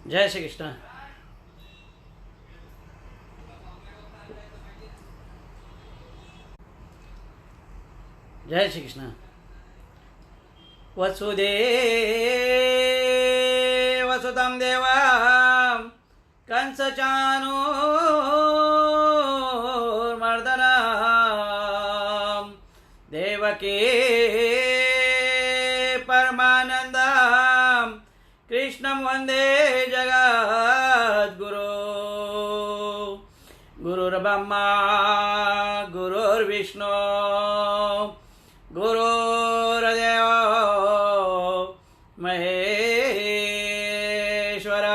जय श्री कृष्ण। जय श्री कृष्ण। वसुदेवसुतं देवं कंसचाणूरमर्दनं देवकी परमानन्दं कृष्णं वन्दे जगद्गुरो। गुरुर्ब्रह्मा गुरुर्विष्णु गुरुर्देवो महेश्वर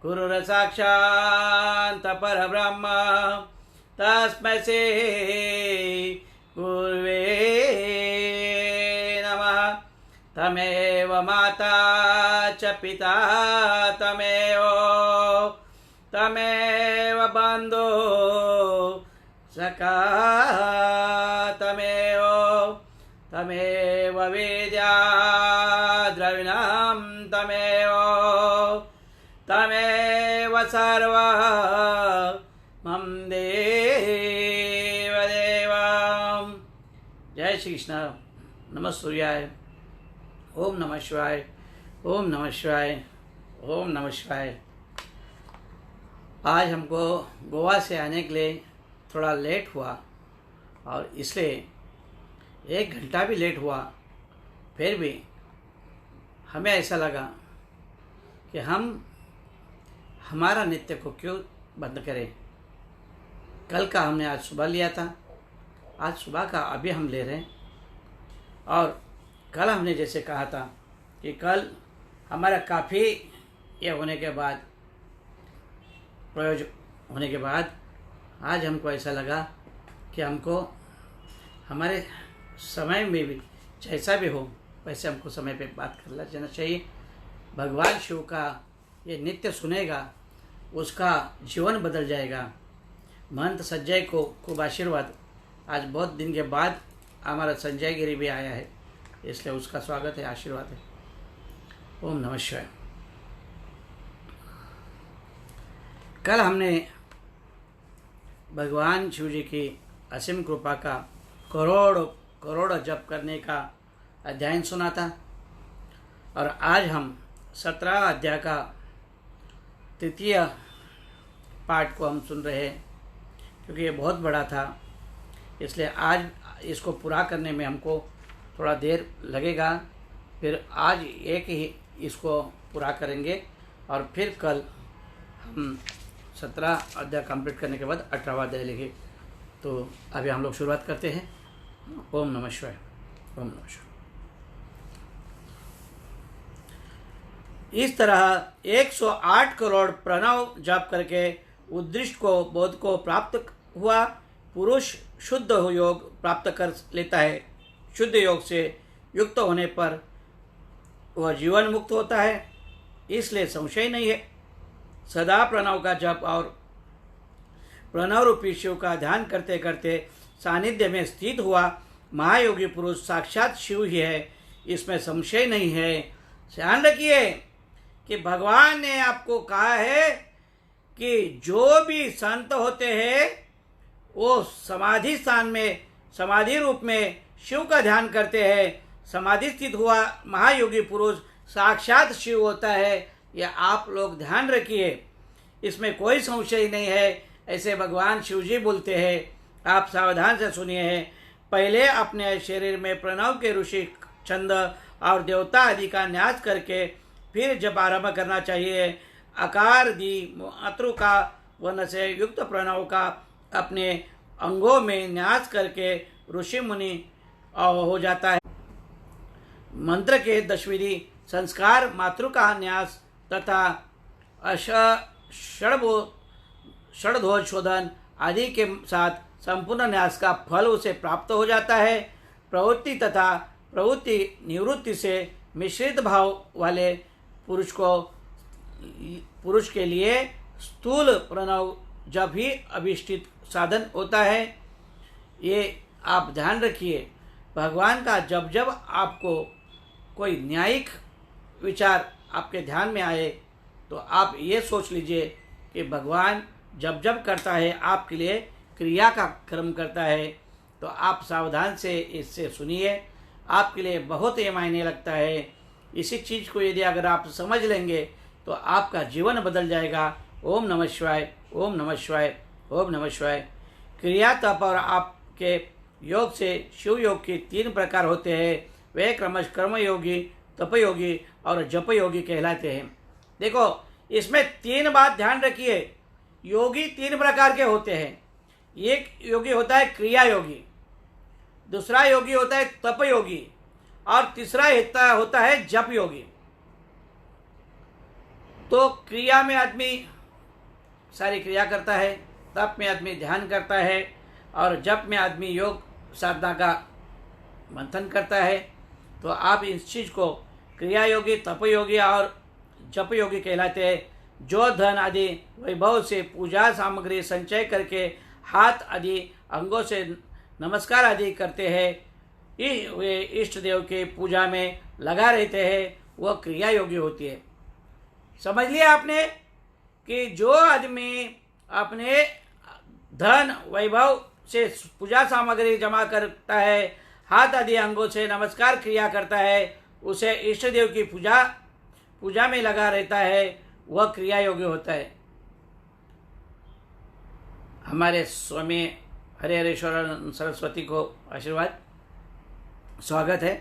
गुरुर्साक्षात् परब्रह्म तस्मै श्री गुरुवे नमः। तमेव माता च पिता तमेव बन्धु सखा तमेव विद्या द्रविणं तमेव सर्वं देवदेवं। जय श्री कृष्ण। नमः सूर्याय। ओम नमः शिवाय। ओम नमः शिवाय। ओम नमः शिवाय। आज हमको गोवा से आने के लिए थोड़ा लेट हुआ और इसलिए 1 घंटा भी लेट हुआ। फिर भी हमें ऐसा लगा कि हम हमारा नृत्य को क्यों बंद करें। कल का हमने आज सुबह लिया था, आज सुबह का अभी हम ले रहे हैं। और कल हमने जैसे कहा था कि कल हमारा काफ़ी ये होने के बाद, प्रयोजन होने के बाद, आज हमको ऐसा लगा कि हमको हमारे समय में भी जैसा भी हो वैसे हमको समय पे बात कर लेना चाहिए। भगवान शिव का ये नित्य सुनेगा, उसका जीवन बदल जाएगा। महंत संजय को खूब आशीर्वाद। आज बहुत दिन के बाद हमारा संजय गिरी भी आया है, इसलिए उसका स्वागत है, आशीर्वाद है। ओम नमः शिवाय। कल हमने भगवान शिव जी की असीम कृपा का करोड़ जप करने का अध्ययन सुना था और आज हम 17 अध्याय का 3 पाठ को हम सुन रहे हैं। क्योंकि ये बहुत बड़ा था, इसलिए आज इसको पूरा करने में हमको थोड़ा देर लगेगा। फिर आज एक ही इसको पूरा करेंगे और फिर कल हम 17 अध्याय कंप्लीट करने के बाद 18वां अध्याय लेंगे। तो अभी हम लोग शुरुआत करते हैं। ओम नमः शिवाय। ओम नमः शिवाय। इस तरह 108 करोड़ प्रणव जप करके उद्दिष्ट को बोध को प्राप्त हुआ पुरुष शुद्ध योग प्राप्त कर लेता है। शुद्ध योग से युक्त होने पर वह जीवन मुक्त होता है, इसलिए संशय नहीं है। सदा प्रणव का जप और प्रणव रूपी शिव का ध्यान करते करते सानिध्य में स्थित हुआ महायोगी पुरुष साक्षात शिव ही है, इसमें संशय नहीं है। ध्यान रखिए कि भगवान ने आपको कहा है कि जो भी संत होते हैं वो समाधि स्थान में, समाधि रूप में शिव का ध्यान करते हैं। समाधि स्थित हुआ महायोगी पुरुष साक्षात शिव होता है, यह आप लोग ध्यान रखिए, इसमें कोई संशय नहीं है। ऐसे भगवान शिव जी बोलते हैं, आप सावधान से सुनिए हैं। पहले अपने शरीर में प्रणव के ऋषि छंद और देवता आदि का न्यास करके फिर जब आरंभ करना चाहिए। आकार दी मातृ का वन से युक्त प्रणव का अपने अंगों में न्यास करके ऋषि मुनि हो जाता है। मंत्र के 10 विधि संस्कार मातृ का न्यास तथा षड्भोज शोधन आदि के साथ संपूर्ण न्यास का फल उसे प्राप्त हो जाता है। प्रवृत्ति तथा प्रवृत्ति निवृत्ति से मिश्रित भाव वाले पुरुष के लिए स्थूल प्रणव जब भी अभिष्टित साधन होता है। ये आप ध्यान रखिए। भगवान का जब जब आपको कोई न्यायिक विचार आपके ध्यान में आए तो आप ये सोच लीजिए कि भगवान जब जब करता है आपके लिए क्रिया का कर्म करता है, तो आप सावधान से इससे सुनिए, आपके लिए बहुत ही मायने लगता है। इसी चीज़ को यदि अगर आप समझ लेंगे तो आपका जीवन बदल जाएगा। ओम नमः शिवाय, ओम नमः शिवाय, ओम नमः शिवाय। क्रिया तप और आपके योग से शिव योग के 3 प्रकार होते हैं। वे क्रमश कर्मयोगी, तपयोगी और जपयोगी कहलाते हैं। देखो, इसमें 3 बात ध्यान रखिए। योगी 3 प्रकार के होते हैं। एक योगी होता है क्रिया योगी, दूसरा योगी होता है तप योगी और तीसरा होता है जप योगी। तो क्रिया में आदमी सारी क्रिया करता है, तप में आदमी ध्यान करता है और जप में आदमी योग साधना का मंथन करता है। तो आप इस चीज़ को क्रिया योगी, तप योगी और जप योगी कहलाते हैं। जो धन आदि वैभव से पूजा सामग्री संचय करके हाथ आदि अंगों से नमस्कार आदि करते हैं, वे इष्ट देव के पूजा में लगा रहते हैं, वह क्रिया योगी होती है। समझ लिया आपने कि जो आदमी अपने धन वैभव से पूजा सामग्री जमा करता है, हाथ आदि अंगों से नमस्कार क्रिया करता है, उसे इष्ट देव की पूजा में लगा रहता है, वह क्रिया योगी होता है। हमारे स्वामी हरे हरेश्वर सरस्वती को आशीर्वाद, स्वागत है।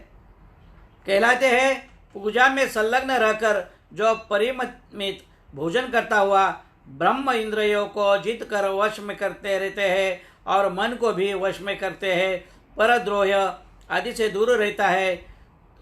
कहलाते हैं पूजा में संलग्न रहकर जो परिमित भोजन करता हुआ ब्रह्म इंद्रियों को जीत कर वश में करते रहते हैं और मन को भी वश में करते हैं, परद्रोह आदि से दूर रहता है,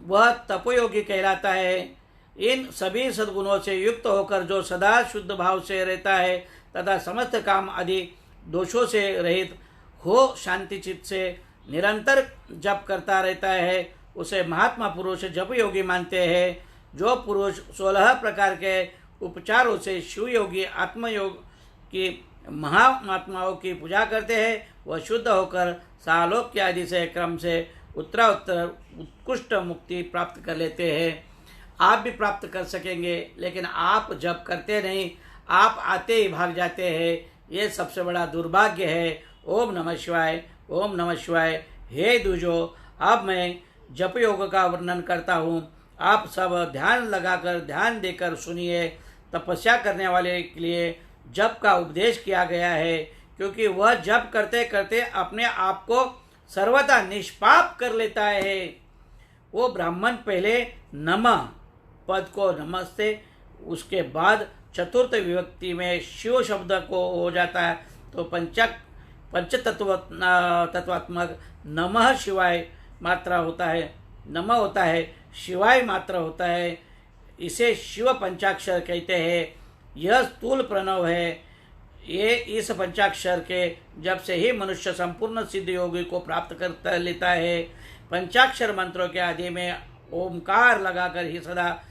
वह तपोयोगी कहलाता है। इन सभी सद्गुणों से युक्त होकर जो सदा शुद्ध भाव से रहता है तथा समस्त काम आदि दोषों से रहित हो शांति चित्त से निरंतर जप करता रहता है, उसे महात्मा पुरुष जप योगी मानते हैं। जो पुरुष 16 प्रकार के उपचारों से शिव योगी आत्मयोग की महात्माओं की पूजा करते हैं, वह शुद्ध होकर सालोक्य आदि से क्रम से उत्तरोत्तर उत्कृष्ट मुक्ति प्राप्त कर लेते हैं। आप भी प्राप्त कर सकेंगे, लेकिन आप जब करते नहीं, आप आते ही भाग जाते हैं। ये सबसे बड़ा दुर्भाग्य है। ओम नमः शिवाय, ओम नमः शिवाय। हे दुजो, अब मैं जप योग का वर्णन करता हूँ। आप सब ध्यान लगाकर ध्यान देकर सुनिए। तपस्या करने वाले के लिए जप का उपदेश किया गया है, क्योंकि वह जप करते करते अपने आप को सर्वदा निष्पाप कर लेता है। वो ब्राह्मण पहले नमः पद को नमस्ते, उसके बाद चतुर्थ विभक्ति में शिव शब्द को हो जाता है, तो पंच तत्वात्मक नमः शिवाय मात्रा होता है, नमः होता है, शिवाय मात्रा होता है। इसे शिव पंचाक्षर कहते हैं। यह स्थूल प्रणव है। ये इस पंचाक्षर के जब से ही मनुष्य संपूर्ण सिद्ध योगी को प्राप्त कर लेता है। पंचाक्षर मंत्रों के आदि में ओमकार लगाकर ही सदा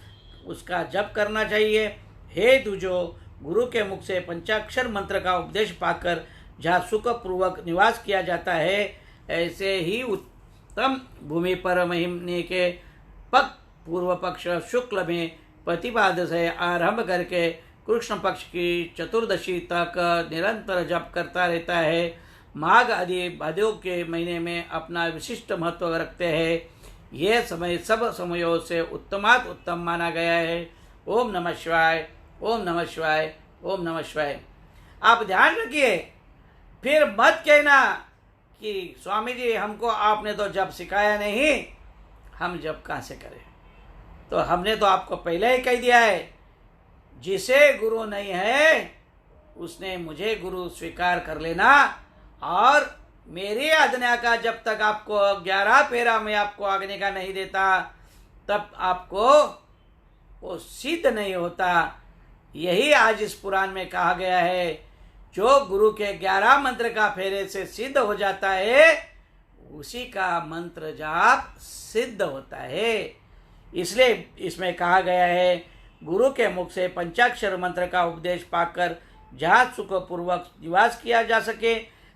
उसका जप करना चाहिए। हे दुजो, गुरु के मुख से पंचाक्षर मंत्र का उपदेश पाकर जहाँ सुखपूर्वक निवास किया जाता है, ऐसे ही उत्तम भूमि पर महीने के पूर्व पक्ष शुक्ल में प्रतिपाद से आरंभ करके कृष्ण पक्ष की चतुर्दशी तक निरंतर जप करता रहता है। माघ आदि भादों के महीने में अपना विशिष्ट महत्व रखते हैं। यह समय सब समयों से उत्तमात उत्तम माना गया है। ओम नमः शिवाय, ओम नमः शिवाय, ओम नमः शिवाय। आप ध्यान रखिए, फिर मत कहना कि स्वामी जी हमको आपने तो जप सिखाया नहीं, हम जप कहाँ से करें। तो हमने तो आपको पहले ही कह दिया है, जिसे गुरु नहीं है उसने मुझे गुरु स्वीकार कर लेना, और मेरी आज्ञा का जब तक आपको 11 फेरा में आपको आज्ञा का नहीं देता, तब आपको वो सिद्ध नहीं होता। यही आज इस पुराण में कहा गया है, जो गुरु के 11 मंत्र का फेरे से सिद्ध हो जाता है, उसी का मंत्र जाप सिद्ध होता है। इसलिए इसमें कहा गया है, गुरु के मुख से पंचाक्षर मंत्र का उपदेश पाकर जहाँ सुखपूर्वक निवास किया जा सके,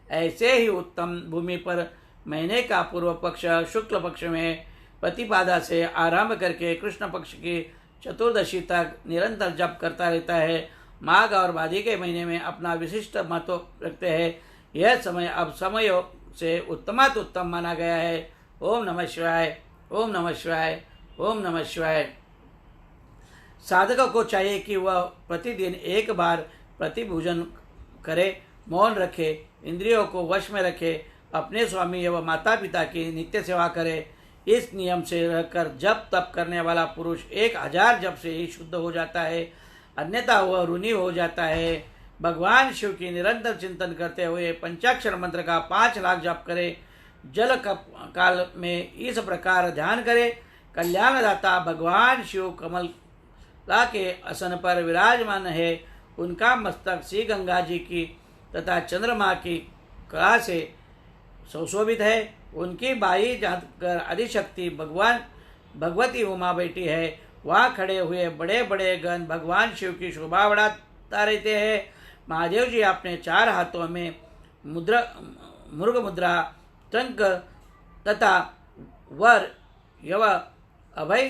ऐसे ही उत्तम भूमि पर महीने का पूर्व पक्ष शुक्ल पक्ष में प्रतिपादा से आरंभ करके कृष्ण पक्ष की चतुर्दशी तक निरंतर जप करता रहता है। माघ और भादी के महीने में अपना विशिष्ट महत्व रखते हैं। यह समय अब समयों से उत्तमात उत्तम माना गया है। ओम नमः शिवाय, ओम नमः शिवाय, ओम नमः शिवाय। साधक को चाहिए कि वह प्रतिदिन एक बार प्रतिभूजन करे, मौन रखे, इंद्रियों को वश में रखे, अपने स्वामी एवं माता पिता की नित्य सेवा करे। इस नियम से रहकर जप तप करने वाला पुरुष 1000 जप से ही शुद्ध हो जाता है, अन्यथा वह ऋणी हो जाता है। भगवान शिव की निरंतर चिंतन करते हुए पंचाक्षर मंत्र का 5 लाख जप करे। जल काल में इस प्रकार ध्यान करे। कल्याणदाता भगवान शिव कमला के आसन पर विराजमान है। उनका मस्तक श्री गंगा जी की तथा चंद्रमा की कला से सुशोभित है। उनकी बाई जानकर आदिशक्ति भगवती उमा बैठी है। वहाँ खड़े हुए बड़े बड़े गण भगवान शिव की शोभा बढ़ाता रहते हैं। महादेव जी अपने 4 हाथों में मृग मुद्रा, टंक तथा वर यव अभय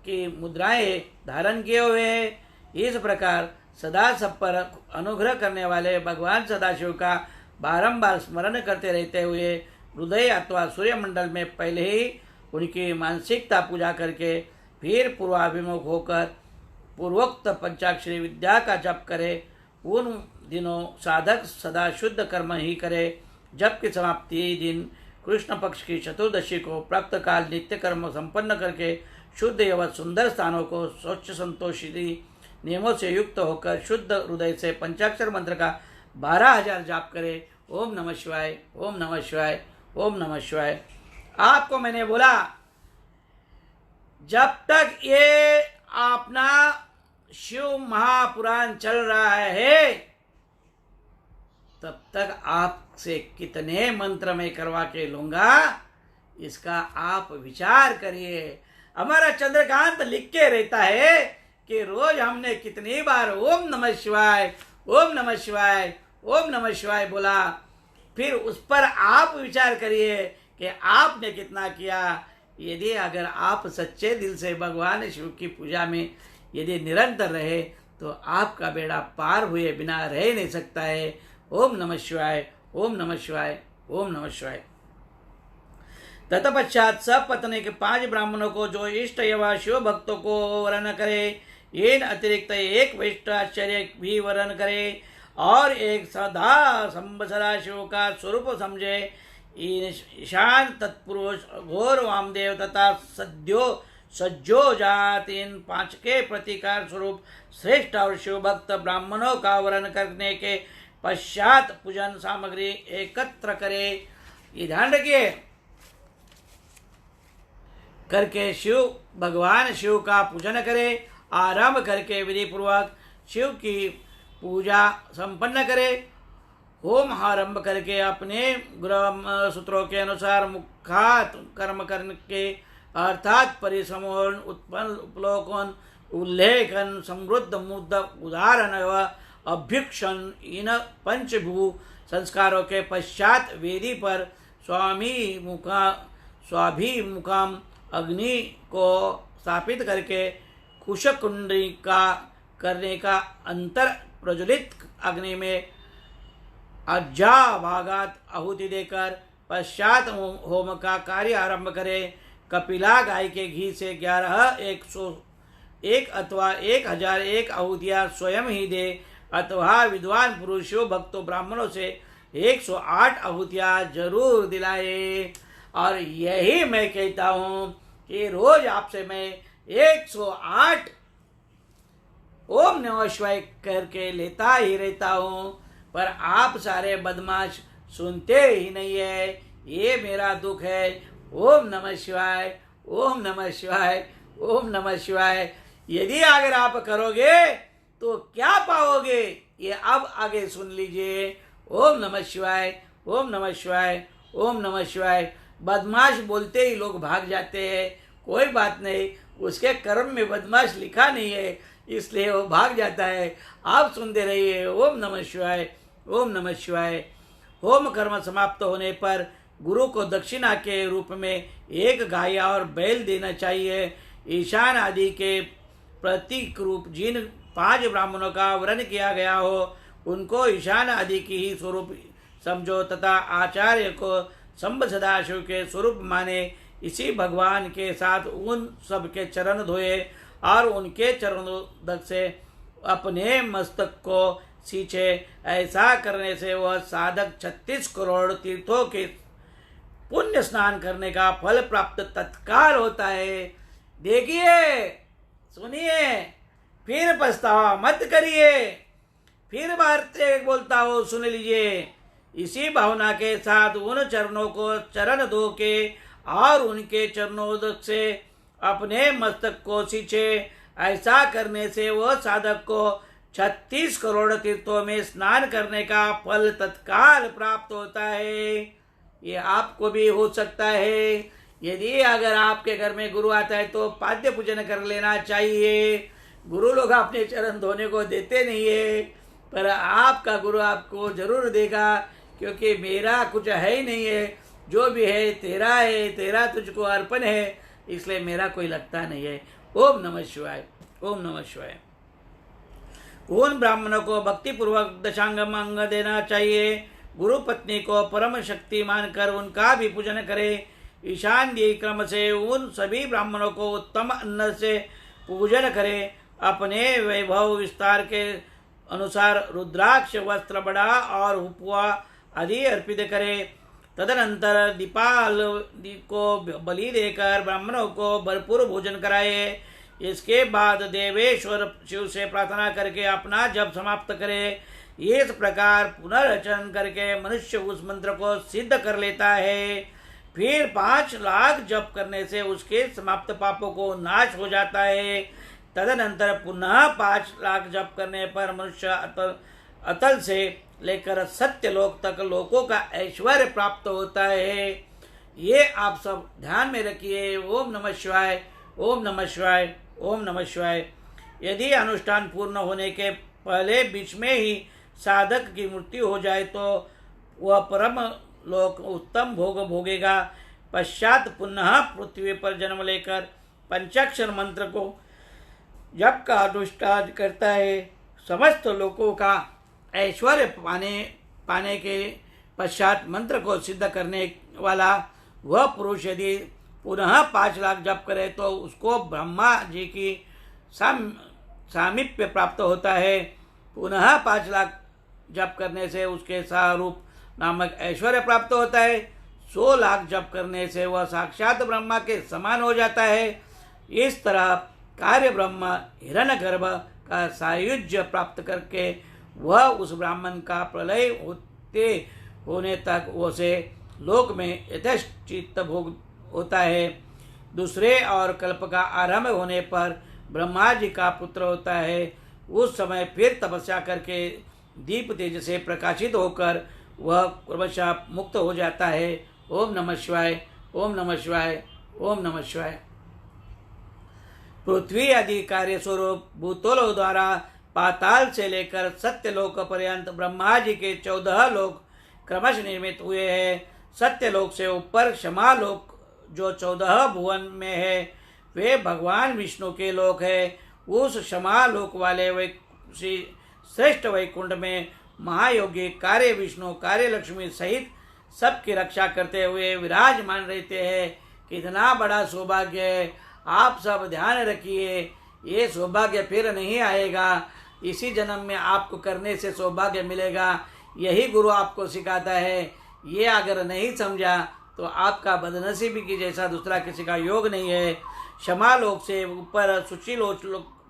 की मुद्राएं धारण किए हुए हैं। इस प्रकार सदा सब पर अनुग्रह करने वाले भगवान सदाशिव का बारंबार स्मरण करते रहते हुए हृदय अथवा सूर्यमंडल में पहले ही उनकी मानसिकता पूजा करके फिर पूर्वाभिमुख होकर पूर्वोक्त पंचाक्षरी विद्या का जप करे। उन दिनों साधक सदा शुद्ध कर्म ही करे। जप की समाप्ति दिन कृष्ण पक्ष की चतुर्दशी को प्राप्त काल नित्य कर्म संपन्न करके शुद्ध एवं सुंदर स्थानों को स्वच्छ संतोषी नियमों से युक्त होकर शुद्ध हृदय से पंचाक्षर मंत्र का 12000 जाप करे। ओम नमः शिवाय, ओम नमः शिवाय, ओम नमः शिवाय। आपको मैंने बोला जब तक ये अपना शिव महापुराण चल रहा है तब तक आपसे कितने मंत्र में करवा के लूंगा, इसका आप विचार करिए। हमारा चंद्रकांत लिख के रहता है कि रोज हमने कितनी बार ओम नमः शिवाय, ओम नमः शिवाय, ओम नमः शिवाय बोला। फिर उस पर आप विचार करिए कि आपने कितना किया। यदि अगर आप सच्चे दिल से भगवान शिव की पूजा में यदि निरंतर रहे तो आपका बेड़ा पार हुए बिना रह नहीं सकता है। ओम नमः शिवाय, ओम नमः शिवाय, ओम नमः शिवाय। तत्पश्चात सब पत्नी के 5 ब्राह्मणों को जो इष्ट एवं शिव भक्तों को वरण करे, इन अतिरिक्त एक वैष्टाचार्य भी वरण करे और एक सदा संवत्सरा शिव का स्वरूप समझे। ईशान तत्पुरुष घोर वामदेव तथा सज्जो जात इन 5 के प्रतिकार स्वरूप श्रेष्ठ और शिव भक्त ब्राह्मणों का वरण करने के पश्चात पूजन सामग्री एकत्र करे। ये ध्यान रखिए करके शिव भगवान शिव का पूजन करे। आरंभ करके विधि पूर्वक शिव की पूजा संपन्न करे। होम आरंभ करके अपने ग्रह सूत्रों के अनुसार मुखात कर्म करके अर्थात परिसमोहन, उत्पन्न, उपलोकन, उल्लेखन, समृद्ध मुद्दा उदाहरण व अभ्युक्षण इन पंचभू संस्कारों के पश्चात वेदी पर स्वाभिमुखम अग्नि को स्थापित करके कुशकुंडी का करने का अंतर प्रज्वलित अग्नि में अज्जा भागात आहुति देकर पश्चात होम का कार्य आरंभ करे। कपिला गाय के घी से 11, 101 अथवा 1001 आहुतियां स्वयं ही दे अथवा विद्वान पुरुषों भक्तों ब्राह्मणों से 108 आहुतियां जरूर दिलाए। और यही मैं कहता हूं कि रोज आपसे मैं 108 ओम नमः शिवाय करके लेता ही रहता हूं, पर आप सारे बदमाश सुनते ही नहीं है। ये मेरा दुख है। ओम नमः शिवाय, ओम नमः शिवाय, ओम नमः शिवाय। यदि अगर आप करोगे तो क्या पाओगे ये अब आगे सुन लीजिए। ओम नमः शिवाय, ओम नमः शिवाय, ओम नमः शिवाय। बदमाश बोलते ही लोग भाग जाते हैं। कोई बात नहीं, उसके कर्म में बदमाश लिखा नहीं है इसलिए वो भाग जाता है। आप सुनते रहिए। ओम नमः शिवाय, ओम नमः शिवाय। होम कर्म समाप्त होने पर गुरु को दक्षिणा के रूप में 1 गाय और बैल देना चाहिए। ईशान आदि के प्रतीक रूप जिन 5 ब्राह्मणों का वर्ण किया गया हो उनको ईशान आदि की ही स्वरूप समझो तथा आचार्य को संब सदाशिव के स्वरूप माने। इसी भगवान के साथ उन सब के चरण धोए और उनके चरणों से अपने मस्तक को सींचे। ऐसा करने से वह साधक 36 करोड़ तीर्थों के पुण्य स्नान करने का फल प्राप्त तत्काल होता है। देखिए, सुनिए, फिर पछतावा मत करिए। फिर बार से बोलता हूँ, सुन लीजिए। इसी भावना के साथ उन चरणों को चरण धो के और उनके चरणों से अपने मस्तक को सींचे। ऐसा करने से वह साधक को 36 करोड़ तीर्थों में स्नान करने का फल तत्काल प्राप्त होता है। ये आपको भी हो सकता है। यदि अगर आपके घर में गुरु आता है तो पाद्य पूजन कर लेना चाहिए। गुरु लोग अपने चरण धोने को देते नहीं है, पर आपका गुरु आपको जरूर देगा, क्योंकि मेरा कुछ है ही नहीं है। जो भी है, तेरा तुझको अर्पण है, इसलिए मेरा कोई लगता नहीं है। ओम नमः शिवाय। ओम नमः शिवाय। उन ब्राह्मणों को भक्ति पूर्वक दशांगम अंग देना चाहिए। गुरु पत्नी को परम शक्ति मानकर उनका भी पूजन करे। ईशान दिए क्रम से उन सभी ब्राह्मणों को उत्तम अन्न से पूजन करे। अपने वैभव विस्तार के अनुसार रुद्राक्ष वस्त्र बड़ा और हुपुआ आदि अर्पित करे। तदनंतर दीपावली को बलि देकर ब्राह्मणों को भरपूर भोजन कराए। इसके बाद देवेश्वर शिव से प्रार्थना करके अपना जप समाप्त करे। इस प्रकार पुनर्रचन करके मनुष्य उस मंत्र को सिद्ध कर लेता है। फिर 5 लाख जप करने से उसके समाप्त पापों को नाश हो जाता है। तदनंतर पुनः 5 लाख जप करने पर मनुष्य अतल से लेकर सत्यलोक तक लोकों का ऐश्वर्य प्राप्त होता है। ये आप सब ध्यान में रखिए। ओम नमः शिवाय। ओम नमः शिवाय। ओम नमः शिवाय। यदि अनुष्ठान पूर्ण होने के पहले बीच में ही साधक की मृत्यु हो जाए तो वह परम लोक उत्तम भोग भोगेगा। पश्चात पुनः पृथ्वी पर जन्म लेकर पंचाक्षर मंत्र को जप का अनुष्ठान करता है। समस्त लोकों का ऐश्वर्य पाने के पश्चात मंत्र को सिद्ध करने वाला वह पुरुष यदि पुनः 5 लाख जप करे तो उसको ब्रह्मा जी की सामीप्य प्राप्त होता है। पुनः 5 लाख जप करने से उसके सारूप नामक ऐश्वर्य प्राप्त होता है। 100 लाख जप करने से वह साक्षात ब्रह्मा के समान हो जाता है। इस तरह कार्य ब्रह्म हिरण्यगर्भ का सायुज्य प्राप्त करके वह उस ब्राह्मण का प्रलय होने तक उसे लोक में यथेष्ट भोग होता है। दूसरे और कल्प का आरंभ होने पर ब्रह्मा जी का पुत्र होता है। उस समय फिर तपस्या करके दीप तेज से प्रकाशित होकर वह क्रमशः मुक्त हो जाता है। ओम नमः शिवाय। ओम नमः शिवाय। ओम नमः शिवाय। पृथ्वी आदि कार्य स्वरूप भूतलों द्वारा पाताल से लेकर सत्यलोक पर्यंत ब्रह्मा जी के 14 लोक क्रमश निर्मित हुए हैं। सत्यलोक से ऊपर क्षमालोक जो 14 भुवन में है वे भगवान विष्णु के लोक है। उस क्षमालोक वाले श्रेष्ठ वैकुंठ में महायोगी कार्य विष्णु कार्य लक्ष्मी सहित सबकी रक्षा करते हुए विराजमान रहते हैं। कितना बड़ा सौभाग्य है। आप सब ध्यान रखिए, ये सौभाग्य फिर नहीं आएगा। इसी जन्म में आपको करने से सौभाग्य मिलेगा। यही गुरु आपको सिखाता है। ये अगर नहीं समझा तो आपका बदनसीबी की जैसा दूसरा किसी का योग नहीं है। क्षमालोक से ऊपर सुचिलोक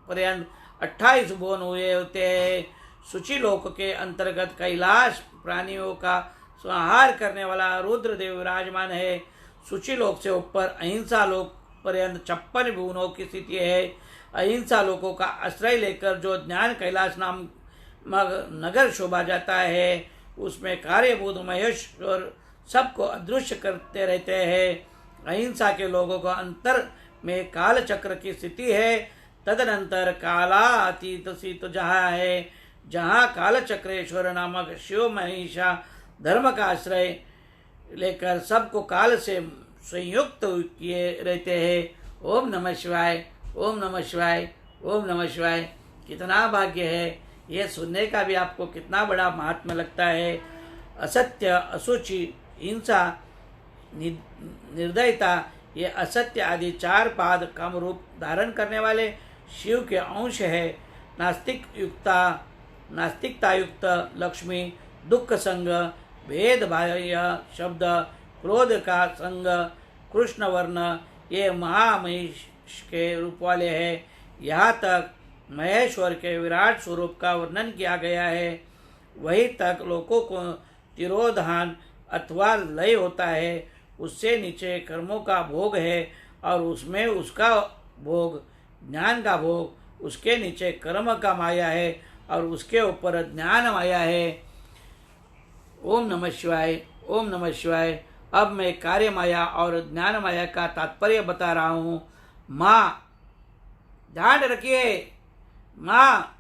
पर्यंत 28 भुवन हुए होते हैं। सुचिलोक के अंतर्गत कैलाश प्राणियों का संहार करने वाला रुद्रदेव विराजमान है। सुचिलोक से ऊपर अहिंसा लोक पर्यंत 56 भुवनों की स्थिति है। अहिंसा लोकों का आश्रय लेकर जो ज्ञान कैलाश नाम नगर शोभा जाता है उसमें कार्यभूत महेश्वर सबको अदृश्य करते रहते हैं। अहिंसा के लोगों को अंतर में काल चक्र की स्थिति है। तदनंतर कालातीत सीत जहाँ है, जहाँ काल चक्रेश्वर नामक शिव महिषा धर्म का आश्रय लेकर सबको काल से संयुक्त किए रहते हैं। ओम नमः शिवाय। ओम नमः शिवाय। ओम नमः शिवाय। कितना भाग्य है, ये सुनने का भी आपको कितना बड़ा महात्मा लगता है। असत्य, अशुचि, हिंसा, निर्दयता, ये असत्य आदि 4 पाद काम रूप धारण करने वाले शिव के अंश है। नास्तिकता युक्त लक्ष्मी, दुख संग, भेद बाह्य शब्द, क्रोध का संग, कृष्ण वर्ण, ये महामहिष के रूप वाले हैं। यहाँ तक महेश्वर के विराट स्वरूप का वर्णन किया गया है। वहीं तक लोगों को तिरोधान अथवा लय होता है। उससे नीचे कर्मों का भोग है और उसमें उसका भोग ज्ञान का भोग, उसके नीचे कर्म का माया है और उसके ऊपर ज्ञान माया है। ओम नमः शिवाय। ओम नमः शिवाय। अब मैं कार्य माया और ज्ञान माया का तात्पर्य बता रहा हूँ। माँ, ध्यान रखिए, माँ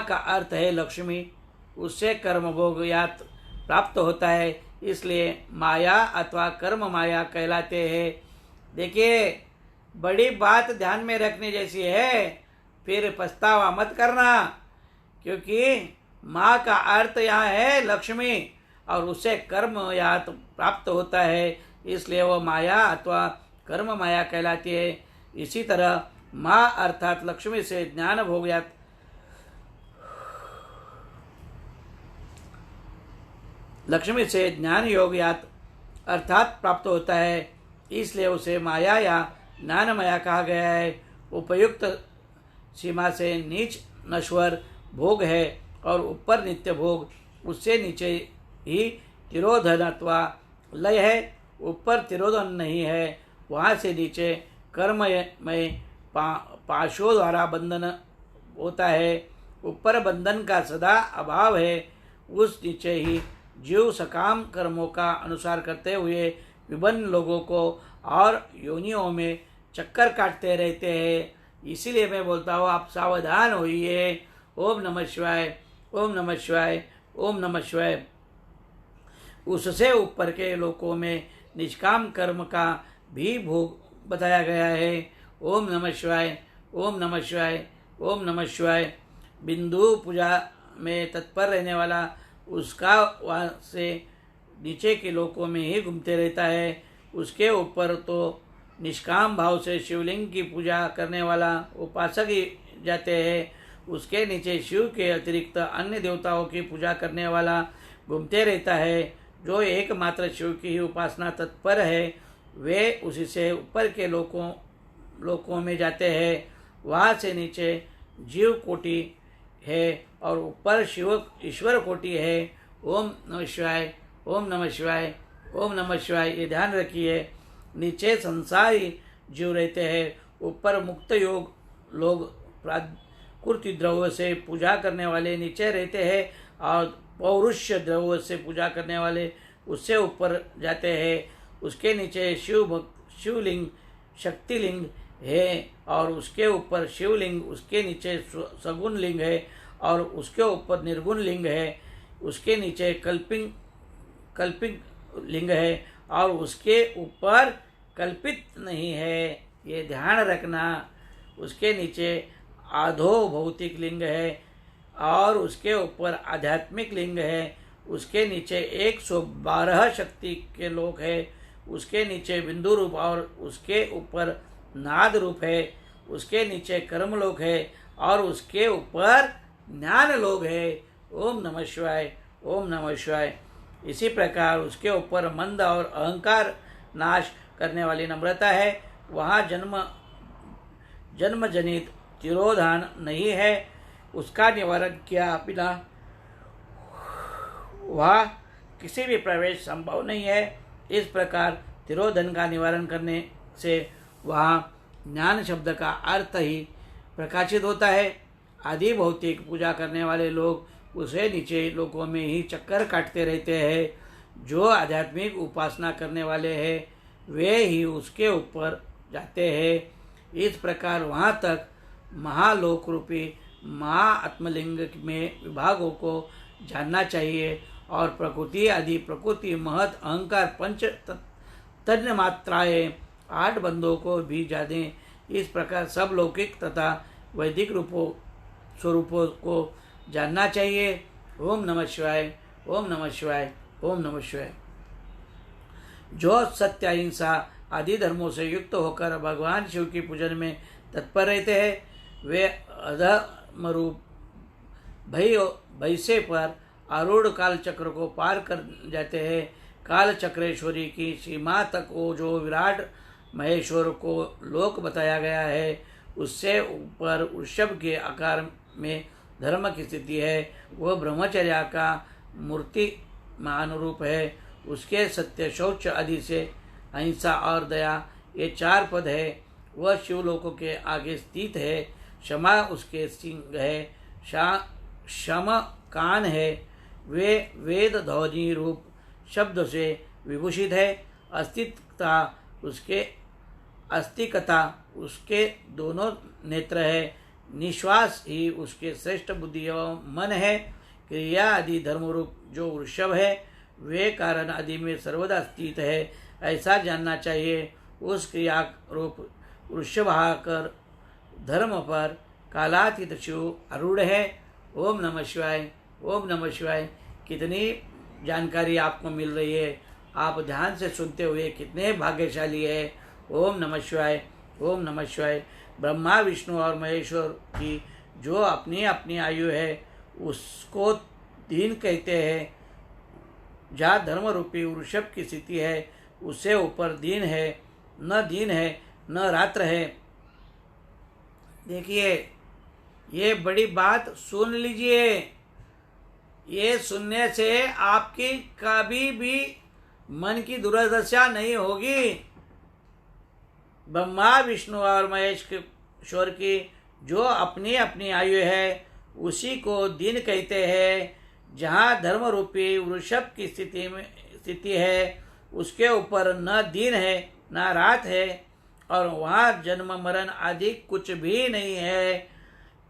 का अर्थ है लक्ष्मी। उससे कर्म भोग यात प्राप्त होता है, इसलिए माया अथवा कर्म माया कहलाते हैं। देखिए, बड़ी बात ध्यान में रखने जैसी है, फिर पछतावा मत करना, क्योंकि माँ का अर्थ यहाँ है लक्ष्मी और उससे कर्म यात प्राप्त होता है, इसलिए वो माया अथवा कर्म माया कहलाती है। इसी तरह माँ अर्थात लक्ष्मी से ज्ञान भोग यात लक्ष्मी से ज्ञान योग यात अर्थात प्राप्त होता है, इसलिए उसे माया या ज्ञान माया कहा गया है। उपयुक्त सीमा से नीच नश्वर भोग है और ऊपर नित्य भोग, उससे नीचे ही तिरोधन अथवा लय है। ऊपर तिरोधन नहीं है, वहाँ से नीचे कर्म में पाशों द्वारा बंधन होता है। ऊपर बंधन का सदा अभाव है, उस नीचे ही जीव सकाम कर्मों का अनुसार करते हुए विभिन्न लोगों को और योनियों में चक्कर काटते रहते हैं। इसीलिए मैं बोलता हूँ, आप सावधान होइए। ओम नमः शिवाय। ओम नमः शिवाय। ओम नमः शिवाय। उससे ऊपर के लोकों में निष्काम कर्म का भी भोग बताया गया है। ओम नमः शिवाय। ओम नमः शिवाय। ओम नमः शिवाय। बिंदु पूजा में तत्पर रहने वाला उसका वहाँ से नीचे के लोकों में ही घूमते रहता है। उसके ऊपर तो निष्काम भाव से शिवलिंग की पूजा करने वाला उपासक ही जाते हैं। उसके नीचे शिव के अतिरिक्त अन्य देवताओं की पूजा करने वाला घूमते रहता है। जो एकमात्र शिव की ही उपासना तत्पर है, वे उसी से ऊपर के लोकों में जाते हैं। वहाँ से नीचे जीव कोटि है और ऊपर शिव ईश्वर कोटि है। ओम नमः शिवाय। ओम नमः शिवाय। ओम नमः शिवाय। ये ध्यान रखिए, नीचे संसारी जीव रहते हैं, ऊपर मुक्त योग लोग प्राकृतिक द्रव्य से पूजा करने वाले नीचे रहते हैं और पौरुष द्रव्य से पूजा करने वाले उससे ऊपर जाते हैं। उसके नीचे शिवलिंग शक्तिलिंग है और उसके ऊपर शिवलिंग, उसके नीचे सगुण लिंग है और उसके ऊपर निर्गुण लिंग है। उसके नीचे कल्पित लिंग है और उसके ऊपर कल्पित नहीं है, ये ध्यान रखना। उसके नीचे आधो भौतिक लिंग है और उसके ऊपर आध्यात्मिक लिंग है। उसके नीचे 112 शक्ति के लोक है। उसके नीचे बिंदु रूप और उसके ऊपर नाद रूप है। उसके नीचे कर्म लोक है और उसके ऊपर ज्ञान लोक है। ओम नमः शिवाय। ओम नमः शिवाय। इसी प्रकार उसके ऊपर मंद और अहंकार नाश करने वाली नम्रता है। वहाँ जन्म जनित तिरोधान नहीं है, उसका निवारण किया बिना वहाँ किसी भी प्रवेश संभव नहीं है। इस प्रकार तिरोधन का निवारण करने से वहाँ ज्ञान शब्द का अर्थ ही प्रकाशित होता है। आदि भौतिक पूजा करने वाले लोग उसे नीचे लोकों में ही चक्कर काटते रहते हैं। जो आध्यात्मिक उपासना करने वाले हैं, वे ही उसके ऊपर जाते हैं। इस प्रकार वहाँ तक महालोक रूपी महाआत्मलिंग में विभागों को जानना चाहिए और प्रकृति आदि प्रकृति महत अहंकार पंच तन्य मात्राएं 8 बंधों को भी जाने। इस प्रकार सब लौकिक तथा वैदिक स्वरूपों को जानना चाहिए। ओम नमः शिवाय, ओम नमः शिवाय, ओम नमः शिवाय। जो सत्य, अहिंसा आदि धर्मों से युक्त होकर भगवान शिव की पूजन में तत्पर रहते हैं, वे अधर्म रूप भय से पर आरूढ़ काल चक्र को पार कर जाते हैं। काल चक्रेश्वरी की सीमा तक वो जो विराट महेश्वर को लोक बताया गया है, उससे ऊपर वृषभ के आकार में धर्म की स्थिति है। वह ब्रह्मचर्य का मूर्ति मान रूप है। उसके सत्य, शौच आदि से अहिंसा और दया, ये 4 पद है। वह शिवलोकों के आगे स्थित है। क्षमा उसके सिंह है, शम कान है। वे वेद ध्वनि रूप शब्द से विभूषित है। अस्तिकता उसके दोनों नेत्र है। निश्वास ही उसके श्रेष्ठ बुद्धि एवं मन है। क्रिया आदि धर्मरूप जो वृषभ है, वे कारण आदि में सर्वदा स्थित है, ऐसा जानना चाहिए। उस क्रिया रूप वृषभाकर धर्म पर कालातीत शिव आरूढ़ है। ओम नमः शिवाय, ओम नमः शिवाय। कितनी जानकारी आपको मिल रही है, आप ध्यान से सुनते हुए कितने भाग्यशाली है। ओम नमः शिवाय, ओम नमः शिवाय। ब्रह्मा, विष्णु और महेश्वर की जो अपनी अपनी आयु है, उसको दिन कहते हैं। जहाँ धर्म रूपी वृषभ की स्थिति है, उससे ऊपर दिन है न रात्र है। देखिए, ये बड़ी बात सुन लीजिए। ये सुनने से आपकी कभी भी मन की दुर्दशा नहीं होगी। ब्रह्मा, विष्णु और महेश्वर की जो अपनी अपनी आयु है, उसी को दिन कहते हैं। जहाँ धर्म रूपी वृषभ की स्थिति है, उसके ऊपर न दिन है न रात है, और वहाँ जन्म मरण आदि कुछ भी नहीं है।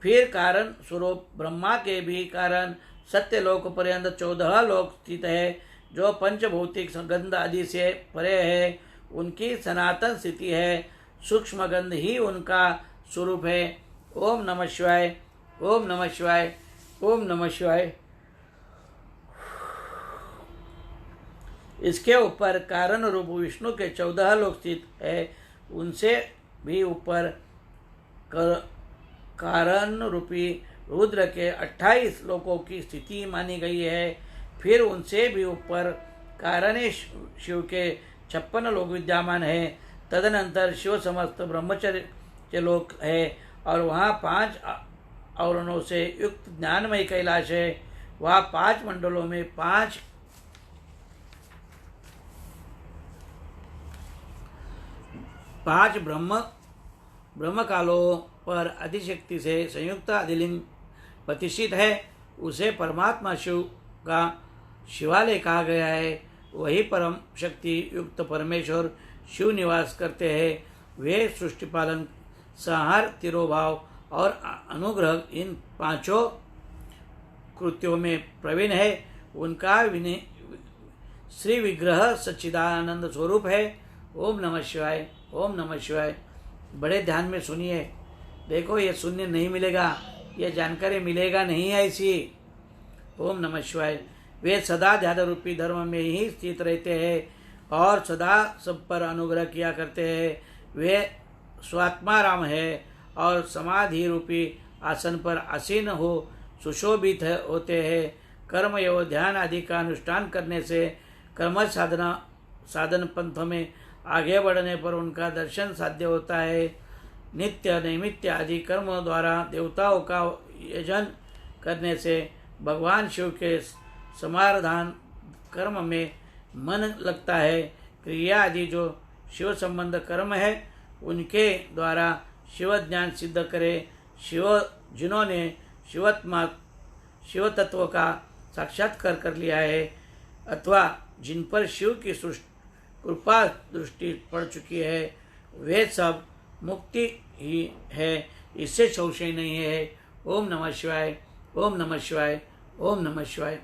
फिर कारण स्वरूप ब्रह्मा के भी कारण सत्यलोक पर्यंत 14 लोक स्थित है, जो पंचभौतिक गंध आदि से परे है। उनकी सनातन स्थिति है। सूक्ष्म गंध ही उनका स्वरूप है। ओम नमः शिवाय, ओम नमः शिवाय, ओम नमः शिवाय। इसके ऊपर कारण रूप विष्णु के 14 लोक स्थित है। उनसे भी ऊपर कारण रूपी रुद्र के 28 लोकों की स्थिति मानी गई है। फिर उनसे भी ऊपर कारणेश शिव के 56 लोक विद्यमान है। तदनंतर शिव समस्त ब्रह्मचर्य लोक है, और वहाँ 5 आवरणों से युक्त ज्ञानमय कैलाश है। वहाँ 5 मंडलों में 5 ब्रह्मकालों पर अधिशक्ति से संयुक्त आदिलिंग प्रतिष्ठित है। उसे परमात्मा शिव का शिवालय कहा गया है। वही परम शक्ति युक्त परमेश्वर शिव निवास करते हैं। वे सृष्टि पालन, संहार, तिरोभाव और अनुग्रह, इन 5 कृत्यों में प्रवीण है। उनका श्री विग्रह सच्चिदानंद स्वरूप है। ओम नमः शिवाय, ओम नमः शिवाय। बड़े ध्यान में सुनिए। देखो, ये सुनने नहीं मिलेगा, ये जानकारी मिलेगा नहीं ऐसी। ओम नमः शिवाय। वे सदा ध्यान रूपी धर्म में ही स्थित रहते हैं और सदा सब पर अनुग्रह किया करते हैं। वे स्वात्माराम है और समाधि रूपी आसन पर आसीन हो सुशोभित होते हैं। कर्म एवं ध्यान आदि का अनुष्ठान करने से कर्म साधन पंथ में आगे बढ़ने पर उनका दर्शन साध्य होता है। नित्य नैमित्य आदि कर्मों द्वारा देवताओं का यजन करने से भगवान शिव के समाराधन कर्म में मन लगता है। क्रिया आदि जो शिव संबंध कर्म है, उनके द्वारा शिव ज्ञान सिद्ध करे। जिन्होंने शिव तत्व का साक्षात्कार कर लिया है, अथवा जिन पर शिव की कृपा दृष्टि पड़ चुकी है, वे सब मुक्ति ही है, इससे संशय नहीं है। ओम नमः शिवाय, ओम नमः शिवाय, ओम नमः शिवाय।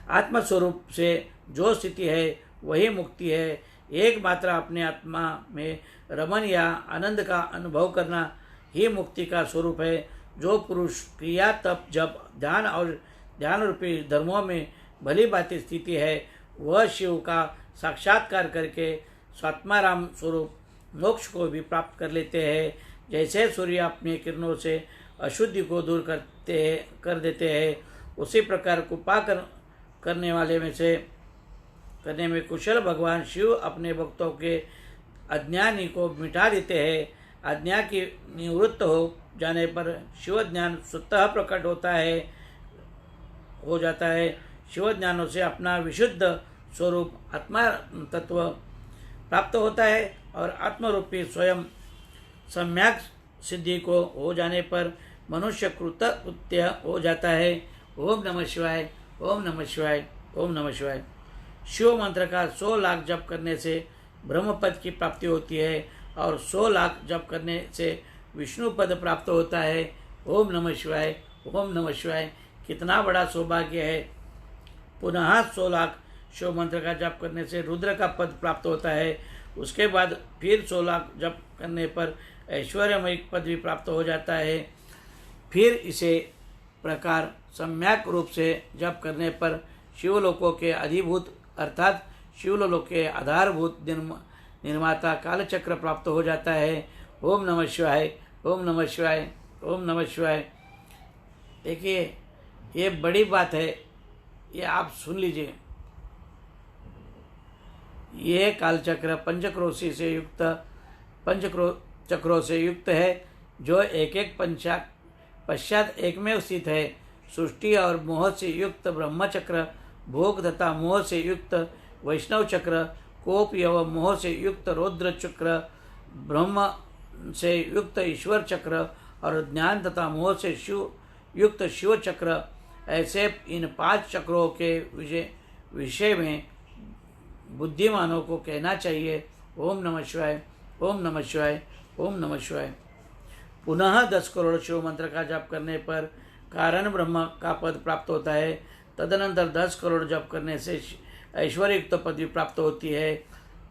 आत्मस्वरूप से जो स्थिति है वही मुक्ति है। एकमात्र अपने आत्मा में रमन या आनंद का अनुभव करना ही मुक्ति का स्वरूप है। जो पुरुष क्रिया, तप, जप, ध्यान और ध्यान रूपी धर्मों में भली भांति स्थिति है, वह शिव का साक्षात्कार करके स्वात्माराम स्वरूप मोक्ष को भी प्राप्त कर लेते हैं। जैसे सूर्य अपने किरणों से अशुद्धि को दूर कर देते हैं, उसी प्रकार कृपा करने वाले में से करने में कुशल भगवान शिव अपने भक्तों के अज्ञानी को मिटा देते हैं। अज्ञा की निवृत्त हो जाने पर शिव ज्ञान स्वतः प्रकट हो जाता है। शिव ज्ञानों से अपना विशुद्ध स्वरूप आत्मा तत्व प्राप्त होता है और आत्मरूपी स्वयं सम्यक सिद्धि को हो जाने पर मनुष्य कृतकृत्य हो जाता है। ओम नमः शिवाय, ओम नमः शिवाय, ओम नमः शिवाय। शिव मंत्र का 100 लाख जप करने से ब्रह्म पद की प्राप्ति होती है और 100 लाख जप करने से विष्णु पद प्राप्त होता है। ओम नमः शिवाय, ओम नमः शिवाय। कितना बड़ा सौभाग्य है। पुनः 100 लाख शिव मंत्र का जप करने से रुद्र का पद प्राप्त होता है। उसके बाद फिर 100 लाख जप करने पर ऐश्वर्यमय पद भी प्राप्त हो जाता है। फिर इसे प्रकार सम्यक रूप से जप करने पर शिवलोकों के अधिभूत अर्थात शिवलोक के आधारभूत निर्माता कालचक्र प्राप्त हो जाता है। ओम नमः शिवाय, ओम नमः शिवाय, ओम नमः शिवाय। देखिए, ये बड़ी बात है, ये आप सुन लीजिए। ये कालचक्र चक्रों से युक्त है, जो एक एक पश्चात एक में स्थित है। सृष्टि और मोह से युक्त ब्रह्म चक्र, भोग तथा मोह से युक्त वैष्णव चक्र, कोप एवं मोह से युक्त रौद्र चक्र, ब्रह्म से युक्त ईश्वर चक्र और ज्ञान तथा मोह से युक्त शिव चक्र, ऐसे इन 5 चक्रों के विषय में बुद्धिमानों को कहना चाहिए ओम नमः शिवाय, ओम नमः शिवाय, ओम नमः शिवाय। पुनः 10 करोड़ शिव मंत्र का जप करने पर कारण ब्रह्म का पद प्राप्त होता है। तदनंतर 10 करोड़ जप करने से ऐश्वर्युक्त पदवी प्राप्त होती है।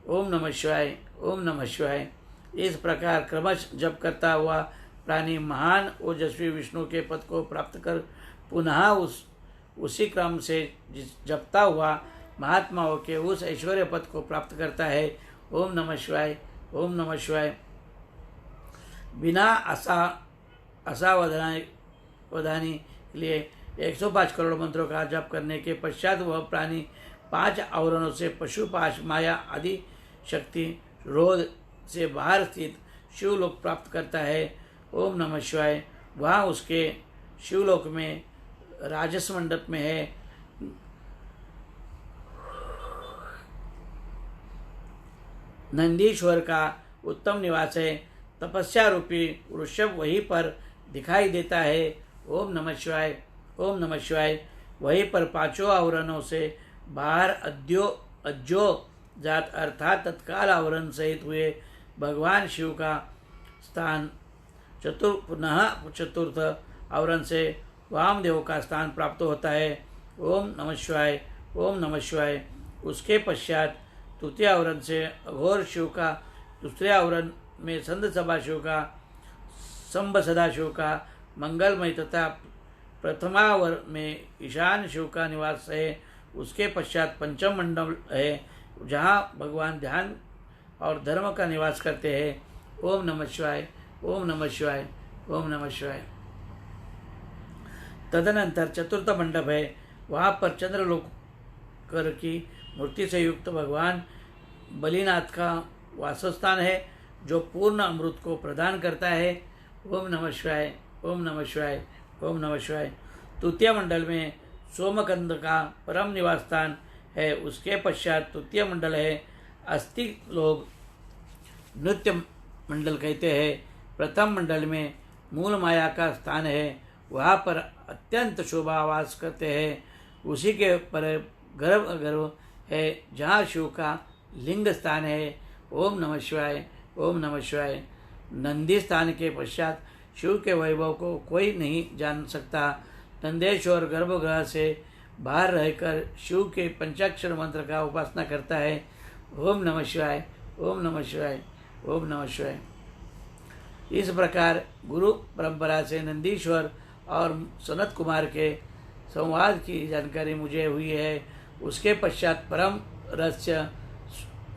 ओम नमः शिवाय, ओम नमः शिवाय। इस प्रकार क्रमश जप करता हुआ प्राणी महान ओजस्वी विष्णु के पद को प्राप्त कर पुनः उसी क्रम से जपता हुआ महात्माओं के उस ऐश्वर्य पद को प्राप्त करता है। ओम नमः शिवाय, ओम नमः शिवाय। बिना असावधानी के लिए 105 करोड़ मंत्रों का जप करने के पश्चात वह प्राणी 5 आवरणों से पशुपाश, माया आदि शक्ति रोध से बाहर स्थित शिवलोक प्राप्त करता है। ओम नमः शिवाय। वहाँ उसके शिवलोक में राजस मंडप में है। नंदीश्वर का उत्तम निवास है। तपस्या रूपी वृषभ वहीं पर दिखाई देता है। ओम नमः शिवाय, ओम नमः शिवाय। वहीं पर 5 आवरणों से बाहर अज्जो जात अर्थात तत्काल आवरण सहित हुए भगवान शिव का स्थान पुनः चतुर्थ आवरण से वामदेव का स्थान प्राप्त होता है। ओम नमः शिवाय, ओम नमः शिवाय। उसके पश्चात तृतीय आवरण से अघोर शिव का, दूसरे आवरण में संत सभा शिव का, संभ सदाशिव का मंगलमय तथा प्रथमावर में ईशान शिव का निवास है। उसके पश्चात पंचम मंडल है, जहाँ भगवान ध्यान और धर्म का निवास करते हैं। ओम नमः शिवाय, ओम नमः शिवाय, ओम नमः शिवाय। तदनंतर चतुर्थ मंडप है। वहाँ पर चंद्रलोक कर की मूर्ति से युक्त भगवान बलिनाथ का वासस्थान है, जो पूर्ण अमृत को प्रदान करता है। ओम नमः शिवाय, ओम नमः शिवाय, ओम नमः शिवाय। तृतीय मंडल में सोमकंद का परम निवास स्थान है। उसके पश्चात तृतीय मंडल है, अस्थि लोग नृत्य मंडल कहते हैं। प्रथम मंडल में मूल माया का स्थान है, वहाँ पर अत्यंत शोभावास करते हैं। उसी के पर गर्भ है, जहाँ शिव का लिंग स्थान है। ओम नमः शिवाय, ओम नमः शिवाय। नंदी स्थान के पश्चात शिव के वैभव को कोई नहीं जान सकता। नंदेश्वर गर्भगृह से बाहर रहकर शिव के पंचाक्षर मंत्र का उपासना करता है। ओम नमः शिवाय, ओम नमः शिवाय, ओम नमः शिवाय। इस प्रकार गुरु परंपरा से नंदीश्वर और सनत कुमार के संवाद की जानकारी मुझे हुई है। उसके पश्चात परम रहस्य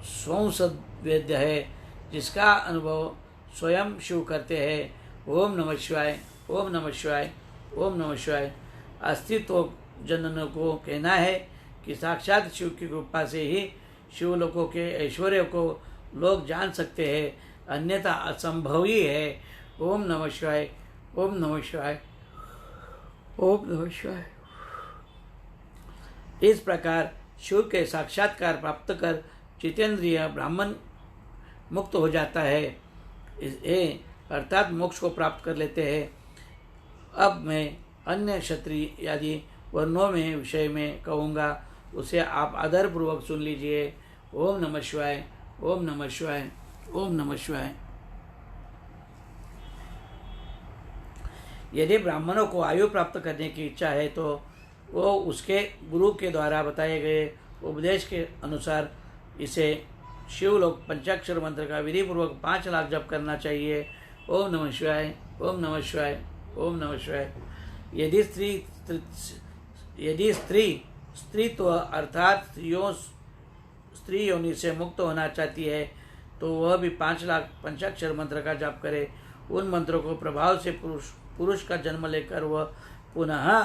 स्वंसवेद्य है, जिसका अनुभव स्वयं शिव करते हैं। ओम नमः शिवाय, ओम नमः शिवाय, ओम नमः शिवाय। अस्तित्व जननों को कहना है कि साक्षात शिव की कृपा से ही शिवलोकों के ऐश्वर्य को लोग जान सकते हैं, अन्यथा असंभव ही है। ओम नमः शिवाय, ओम नमः शिवाय, ओम नमः शिवाय। इस प्रकार शिव के साक्षात्कार प्राप्त कर जितेंद्रिय ब्राह्मण मुक्त हो जाता है, अर्थात मोक्ष को प्राप्त कर लेते हैं। अब मैं अन्य क्षत्रिय आदि वर्णों में विषय में कहूँगा, उसे आप आदरपूर्वक सुन लीजिए। ओम नमः शिवाय, ओम नमः शिवाय, ओम नमः शिवाय। यदि ब्राह्मणों को आयु प्राप्त करने की इच्छा है तो वो उसके गुरु के द्वारा बताए गए उपदेश के अनुसार इसे शिवलोक पंचाक्षर मंत्र का विधि पूर्वक 5 लाख जप करना चाहिए। ओम नमः शिवाय, ओम नमः शिवाय, ओम नमः शिवाय। यदि स्त्रीत्व अर्थात स्त्री योनि से मुक्त होना चाहती है तो वह भी 5 लाख पंचाक्षर मंत्र का जाप करे। उन मंत्रों को प्रभाव से पुरुष का जन्म लेकर वह पुनः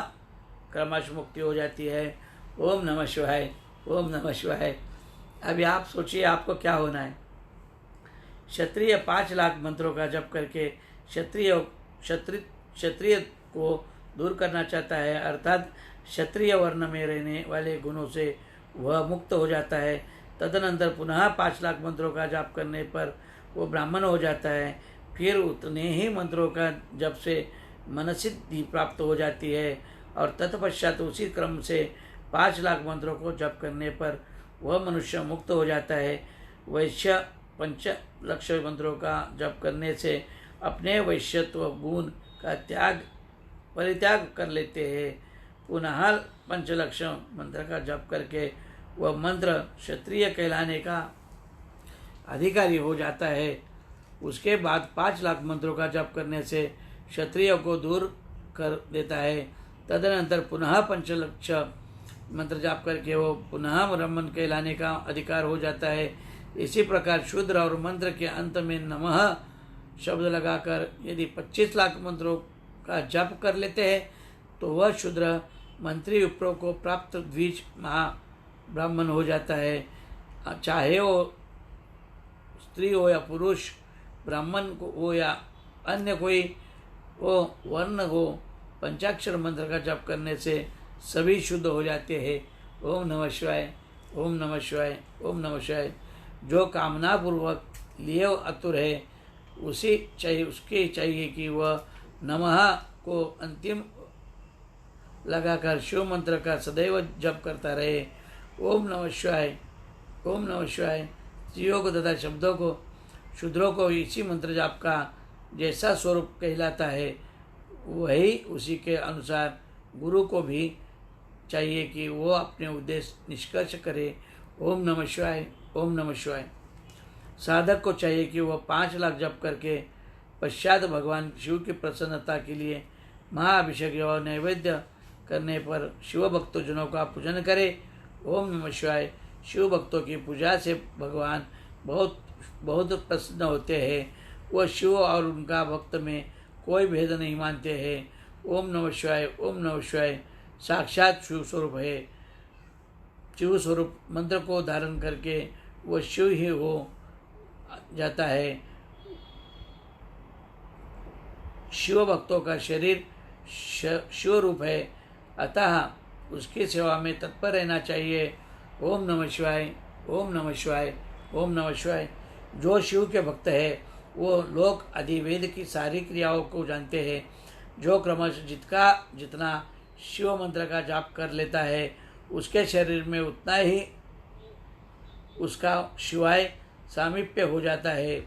क्रमश मुक्ति हो जाती है। ओम नमः शिवाय, ओम नमः शिवाय। अभी आप सोचिए आपको क्या होना है। क्षत्रिय 5 लाख मंत्रों का जप करके क्षत्रिय को दूर करना चाहता है, अर्थात क्षत्रिय वर्ण में रहने वाले गुणों से वह मुक्त हो जाता है। तदनंतर पुनः 5 लाख मंत्रों का जाप करने पर वो ब्राह्मण हो जाता है। फिर उतने ही मंत्रों का जप से मनसिद्धि प्राप्त हो जाती है और तत्पश्चात उसी क्रम से 5 लाख मंत्रों को जप करने पर वह मनुष्य मुक्त हो जाता है। वैश्य 5 लक्ष मंत्रों का जप करने से अपने वैश्यत्व गुण का परित्याग कर लेते हैं। पुनः 5 लक्ष मंत्र का जप करके वह मंत्र क्षत्रिय कहलाने का अधिकारी हो जाता है। उसके बाद 5 लाख मंत्रों का जप करने से क्षत्रिय को दूर कर देता है। तदनंतर पुनः 5 लक्ष मंत्र जाप करके वो पुनः ब्राह्मण कहलाने का अधिकार हो जाता है। इसी प्रकार शूद्र और मंत्र के अंत में नमः शब्द लगाकर यदि 25 लाख मंत्रों का जप कर लेते हैं तो वह शूद्र मंत्री विप्रों को प्राप्त द्विज महाब्राह्मण हो जाता है। चाहे वो स्त्री हो या पुरुष, ब्राह्मण को हो या अन्य कोई वो वर्ण हो, पंचाक्षर मंत्र का जप करने से सभी शुद्ध हो जाते हैं। ओम नमः शिवाय, ओम नमः शिवाय, ओम नमः शिवाय। जो कामना पूर्वक लिए आतुर है उसके चाहिए कि वह नमः को अंतिम लगाकर शिव मंत्र का सदैव जप करता रहे। ओम नमः शिवाय, ओम नमः शिवाय। स्त्रियों को तथा शब्दों को शूद्रों को इसी मंत्र जाप का जैसा स्वरूप कहलाता है वही उसी के अनुसार गुरु को भी चाहिए कि वो अपने उद्देश्य निष्कर्ष करे। ओम नमः शिवाय, ओम नमः शिवाय। साधक को चाहिए कि वह 5 लाख जप करके पश्चात भगवान शिव की प्रसन्नता के लिए महाअभिषेक और नैवेद्य करने पर शिव भक्तजनों का पूजन करे। ओम नमः शिवाय। शिव भक्तों की पूजा से भगवान बहुत प्रसन्न होते हैं। वह शिव और उनका भक्त में कोई भेद नहीं मानते हैं। ओम नमः शिवाय, ओम नमः शिवाय साक्षात शिव स्वरूप है। शिव स्वरूप मंत्र को धारण करके वह शिव ही हो जाता है। शिव भक्तों का शरीर शिव रूप है, अतः उसकी सेवा में तत्पर रहना चाहिए। ओम नमः शिवाय, ओम नमः शिवाय, ओम नमः शिवाय। जो शिव के भक्त है वो लोक आदि वेद की सारी क्रियाओं को जानते हैं। जो क्रमश जितना शिव मंत्र का जाप कर लेता है उसके शरीर में उतना ही उसका शिवाय सामीप्य हो जाता है,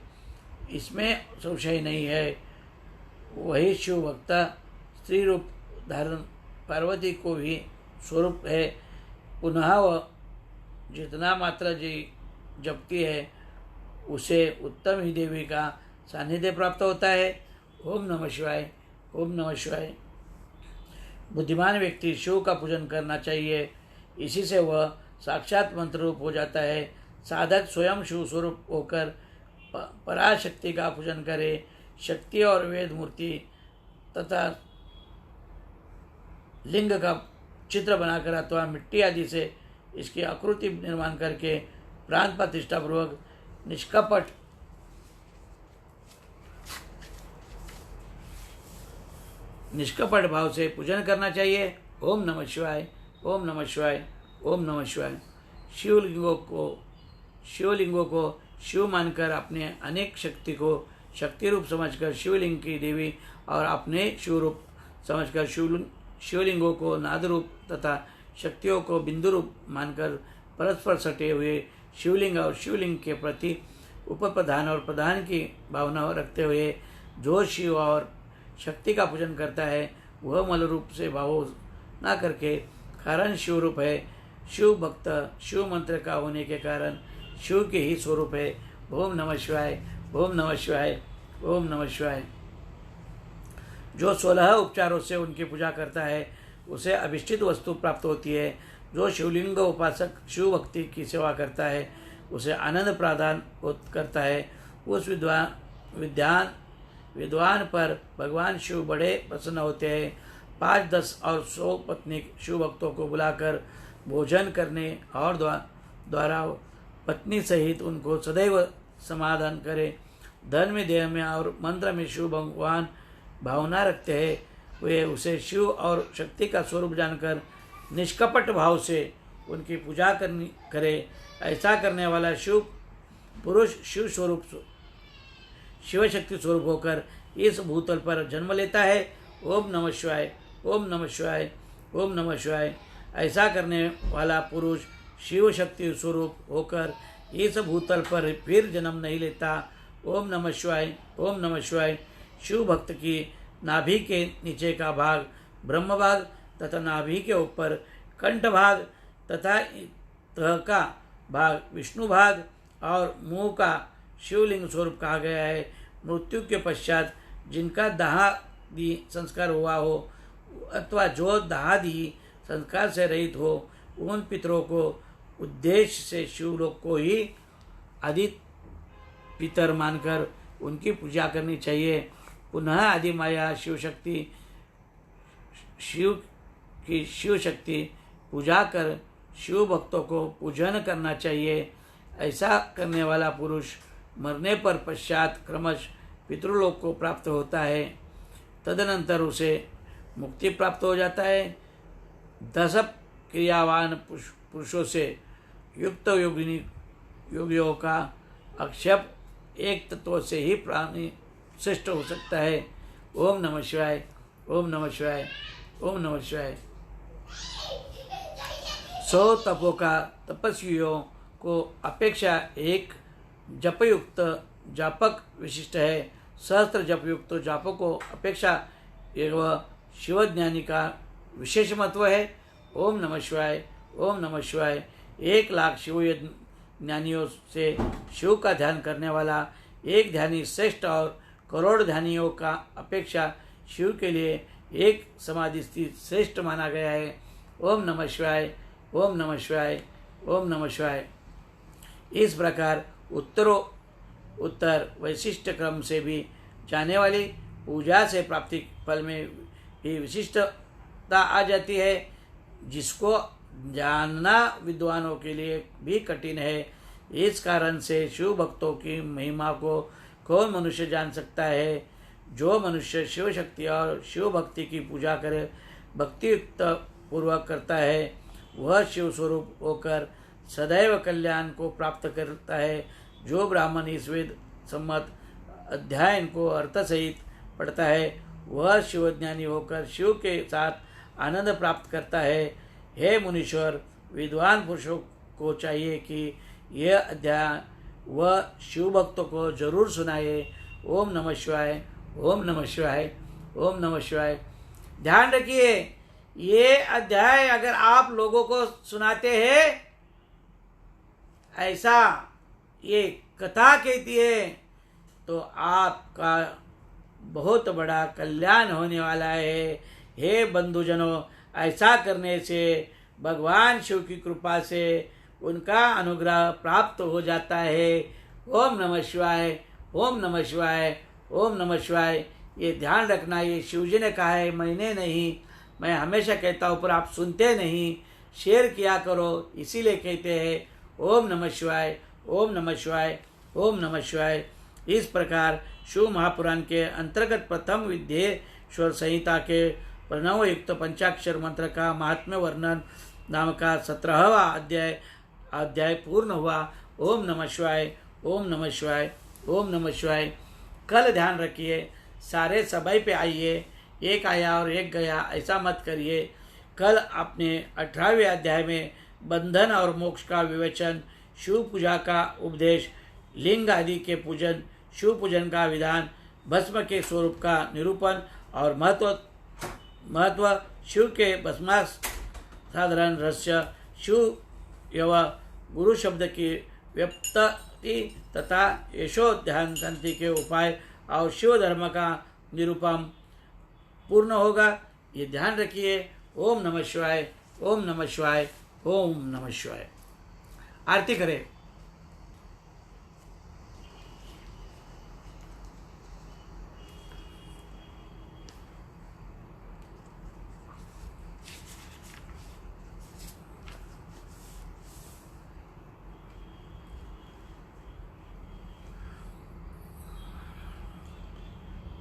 इसमें संशय नहीं है। वही शिव भक्त स्त्री रूप धारण पार्वती को भी स्वरूप है। पुनः वह जितना मात्रा जी जपती है उसे उत्तम ही देवी का सानिध्य प्राप्त होता है। ओम नमः शिवाय। ओम नमः शिवाय। बुद्धिमान व्यक्ति शिव का पूजन करना चाहिए, इसी से वह साक्षात मंत्र रूप हो जाता है। साधक स्वयं शिव स्वरूप होकर पराशक्ति का पूजन करे। शक्ति और वेद मूर्ति तथा लिंग का चित्र बनाकर अथवा मिट्टी आदि से इसकी आकृति निर्माण करके प्राण प्रतिष्ठा पूर्वक निष्कपट भाव से पूजन करना चाहिए। ओम नमः शिवाय। ओम नमः शिवाय। ओम नमः शिवाय। शिवलिंगों को शिव मानकर अपने अनेक शक्ति को शक्ति रूप समझकर शिवलिंग की देवी और अपने शिव रूप समझकर शिवलिंगों को नाद रूप तथा शक्तियों को बिंदु रूप मानकर परस्पर सटे हुए शिवलिंग और शिवलिंग के प्रति उपप्रधान और प्रधान की भावना रखते हुए जो शिव और शक्ति का पूजन करता है वह मल रूप से भाव न करके कारण शिव रूप है। शिव भक्त शिव मंत्र का होने के कारण शिव के ही स्वरूप है। ओम नमः शिवाय। ओम नमः शिवाय। ओम नमः शिवाय। जो 16 उपचारों से उनकी पूजा करता है उसे अभिष्टित वस्तु प्राप्त होती है। जो शिवलिंग उपासक शिव भक्ति की सेवा करता है उसे आनंद प्रदान करता है। उस विद्वान पर भगवान शिव बड़े प्रसन्न होते हैं। 5, 10 और 100 पत्नी शिव भक्तों को बुलाकर भोजन करने और द्वारा पत्नी सहित उनको सदैव समाधान करे। धन में देह में और मंत्र में शिव भगवान भावना रखते हैं, वे उसे शिव और शक्ति का स्वरूप जानकर निष्कपट भाव से उनकी पूजा करे। ऐसा करने वाला शिव पुरुष शिव शक्ति स्वरूप होकर इस भूतल पर जन्म लेता है। ओम नमः शिवाय। ओम नमः शिवाय। ओम नमः शिवाय। ऐसा करने वाला पुरुष शिव शक्ति स्वरूप होकर इस भूतल पर फिर जन्म नहीं लेता। ओम नमः शिवाय। ओम नमः शिवाय। शिव भक्त की नाभि के नीचे का भाग ब्रह्म भाग तथा नाभि के ऊपर कंठ भाग तथा तह का भाग विष्णु भाग और मुंह का शिवलिंग स्वरूप कहा गया है। मृत्यु के पश्चात जिनका दाहादि संस्कार हुआ हो अथवा जो दाहादि संस्कार से रहित हो उन पितरों को उद्देश्य से शिवलोक को ही आदि पितर मानकर उनकी पूजा करनी चाहिए। पुनः आदि माया शिव शक्ति पूजा कर शिव भक्तों को पूजन करना चाहिए। ऐसा करने वाला पुरुष मरने पर पश्चात क्रमश पितृलोक को प्राप्त होता है। तदनंतर उसे मुक्ति प्राप्त हो जाता है। 10 क्रियावान पुरुषों से युक्त योगियों का आक्षेप एक तत्व से ही प्राणी श्रेष्ठ हो सकता है। ओम नमः शिवाय। ओम नमः शिवाय। ओम नमः शिवाय। 100 तपों का तपस्वियों को अपेक्षा एक जपयुक्त जापक विशिष्ट है। सहस्त्र जपयुक्त जापकों अपेक्षा वह शिवज्ञानी का विशेष महत्व है। ओम नमः शिवाय। ओम नमः शिवाय। 1 लाख शिव ज्ञानियों से शिव का ध्यान करने वाला एक ध्यानी श्रेष्ठ और करोड़ ध्यानियों का अपेक्षा शिव के लिए एक समाधि स्थित श्रेष्ठ माना गया है। ओम नमः शिवाय। ओम नमः शिवाय। ओम नमः शिवाय। इस प्रकार उत्तर वैशिष्ट क्रम से भी जाने वाली पूजा से प्राप्ति फल में भी विशिष्टता आ जाती है, जिसको जानना विद्वानों के लिए भी कठिन है। इस कारण से शिव भक्तों की महिमा को कौन मनुष्य जान सकता है। जो मनुष्य शिव शक्ति और शिव भक्ति की पूजा करे भक्तियुक्त पूर्वक करता है वह शिव स्वरूप होकर सदैव कल्याण को प्राप्त करता है। जो ब्राह्मण इस वेद सम्मत अध्यायन को अर्थ सहित पढ़ता है वह शिवज्ञानी होकर शिव के साथ आनंद प्राप्त करता है। हे मुनीश्वर, विद्वान पुरुषों को चाहिए कि यह अध्याय वह शिव भक्तों को जरूर सुनाए। ओम नमः शिवाय। ओम नमः शिवाय। ओम नमः शिवाय। ध्यान रखिए, ये अध्याय अगर आप लोगों को सुनाते हैं ऐसा ये कथा कहती है तो आपका बहुत बड़ा कल्याण होने वाला है। हे बंधुजनों, ऐसा करने से भगवान शिव की कृपा से उनका अनुग्रह प्राप्त हो जाता है। ओम नमः शिवाय, ओम नमः शिवाय, ओम नमः शिवाय। ये ध्यान रखना, ये शिव जी ने कहा है, मैंने नहीं। मैं हमेशा कहता हूँ पर आप सुनते नहीं। शेयर किया करो, इसीलिए कहते हैं ओम नमः शिवाय, ओम नमः शिवाय, ओम नमः शिवाय। इस प्रकार शिव महापुराण के अंतर्गत प्रथम विद्येश्वर संहिता के प्रणव युक्त पंचाक्षर मंत्र का महात्म्य वर्णन नाम का 17वां अध्याय पूर्ण हुआ। ओम नमः शिवाय, ओम नमः शिवाय, ओम नमः शिवाय। कल ध्यान रखिए, सारे सबाई पे आइए, एक आया और एक गया ऐसा मत करिए। कल आपने 18वें अध्याय में बंधन और मोक्ष का विवेचन, शिव पूजा का उपदेश, लिंग आदि के पूजन, शिव पूजन का विधान, भस्म के स्वरूप का निरूपण और महत्व, शिव के भस्मा साधारण रहस्य, शिव एवं गुरु शब्द की व्युत्पत्ति तथा यशोध्यान शांति के उपाय और शिव धर्म का निरूपण पूर्ण होगा। ये ध्यान रखिए। ओम नमः शिवाय, ओम नमः शिवाय, ओम नमः शिवाय। आरती करें।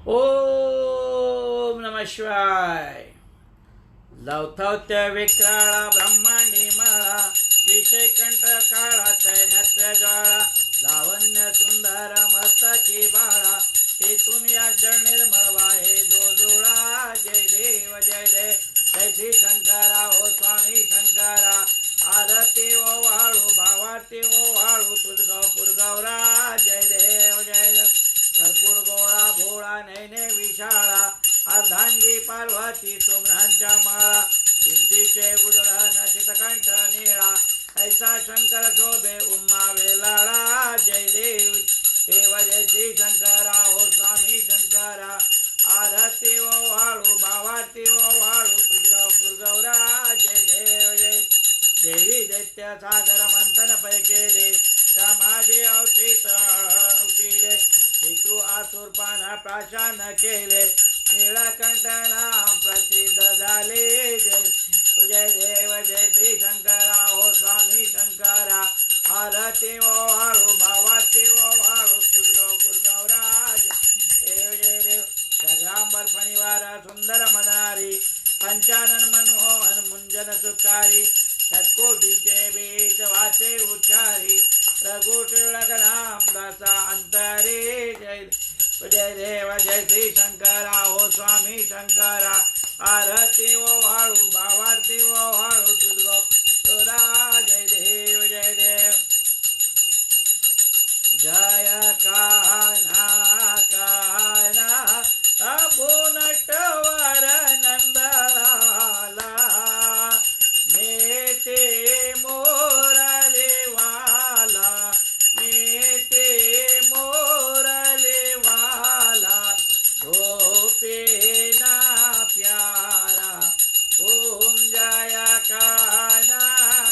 ओम नमः शिवाय। लौथौत्य विक्राळा ब्रह्मांडी माळा, विषय कंठ काळा तैनत्य ज्वाळा, लावण्य सुंदर मस्तकी बाळा, तेथून या जळ निर्मळ वाहे जो जोळा। जय देव जय देव, जय श्री शंकरा हो स्वामी शंकरा। आरती ओ वाळू भावाती ओ वाळू, तुझगाव गौरा। जय देव जय देव, कर्पूर गोळा भोळा नैने विशाळा, अर्धांगी पार्वती सुम्रांच्या माळा, भिंतीचे उजळण चितकंठ निळा, ऐसा शंकर शोभे उम्मा वेलाळा। जय देव देव, जय श्री शंकरा हो स्वामी शंकरा। आरती ओ वाळू भावाती ओ वाळू, तुझगाव गौरा। जय देव जय देवी, दैत्य सागर मंथन पै केले, त्या माझे अवतीले, पितृ आसुरपाना प्राशान केले, नीळकंठ नाम प्रसिद्ध झाले। जय देव जय श्री शंकरा हो स्वामी शंकरा। आरती ओ वाळू भावाती ओ वाळू, तुझगाव राज। देव जय देव, जगरांबर फणिवार सुंदर मनारी, पंचानन मनमोहन मुंजन सुकारी, षटकोटीचे बीज वाचे उच्चारी, रघु टिळक नाम दासा अंतरे। जय देव जय श्री शंकरा हो स्वामी शंकरा। आरती ओ वाळू भावारती ओ वाळू, तुझगाव। जय देव जय देव, जय कान्हा कान्हा अबो नटवर नंदलाला, मेटे मोरले वाला, मेटे मोरले वाला, धोपे ना प्यारा। ओम जय कान्हा